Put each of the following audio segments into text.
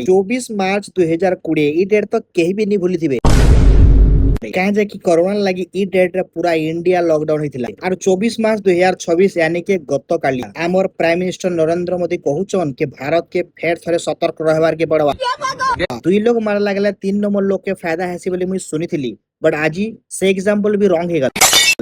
24 मार्च 2020 ई date तो केही भी नहीं भूली थिबे कहे जे कि कोरोना लगी ई डेट रे पूरा इंडिया लॉकडाउन हिथिला और 24 मार्च 2026 यानी के गत काली हमर प्राइम मिनिस्टर नरेंद्र मोदी कहउचन के भारत के फेर थरे सतर्क रहबार के पड़वा दुई लोग मार लागले 3 नंबर लोग के फायदा हेसी बोली मुई सुनिथिली बट आजी से एग्जांपल भी रॉन्ग हे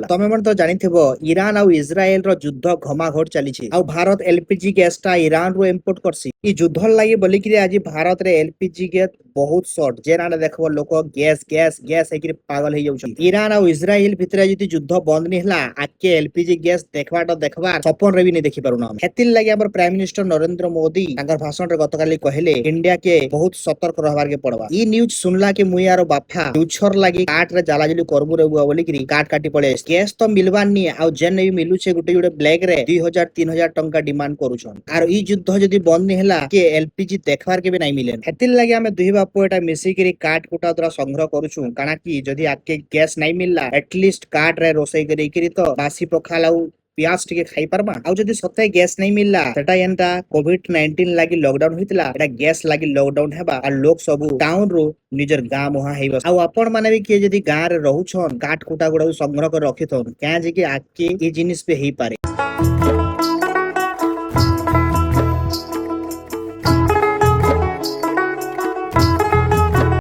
तमे मन तो जानिथिबो ईरान और इजराइल रो युद्ध घमाघोट चलीछि और भारत एलपीजी गैस टा ईरान रो इंपोर्ट करसी ई युद्ध लागि बोली कि आज भारत रे एलपीजी गैस बहुत शॉर्ट जेना देखबो लोक गैस गैस गैस हे कि पागल हे जाउछ ईरान और इजराइल भितरे जति युद्ध बंद नि हला आके एलपीजी गैस देखबा सपन रे भी नहीं देखि पारुना हेतिल लागि हमर प्राइम मिनिस्टर नरेंद्र मोदी ताकर भाषण रे गतकाली कहले इंडिया के बहुत सतर्क रहबार के पड़वा ई न्यूज सुनला के मुई आरो बाफा फ्यूचर लागि काट रे जालाजली करबु रे बोली कि काट काटी पड़े गैस तो मिलवार नहीं आ जेन भी मिलू छे गुटे गुटे ब्लैक रे 2000-3000 टंका डिमांड करूछन आर ई युद्ध जदी बंद नहीं हला के एलपीजी देखबार के भी नहीं मिले हेतिल लागि हमें दुही बापू एटा मिसी करी काट कुटा द्वारा संग्रह करूछु काना कि जदी आके गैस नहीं मिलला एटलीस्ट काट रे रोसई करी करी तो बासी पखालाउ पियाज टिके खाई परबा आ जदी सत्य गैस नहीं मिलला सेटा एंता कोविड-19 लागि लॉकडाउन होइतला एटा गैस लागि लॉकडाउन हेबा आ लोग सब टाउन रो निजर गां मोहा हेबा आ अपन माने भी के जदी गां रे रहउछन काट कुटा गुडा संग्रह कर रखिथन क्या जे कि आके ई जिनिस पे हेई पारे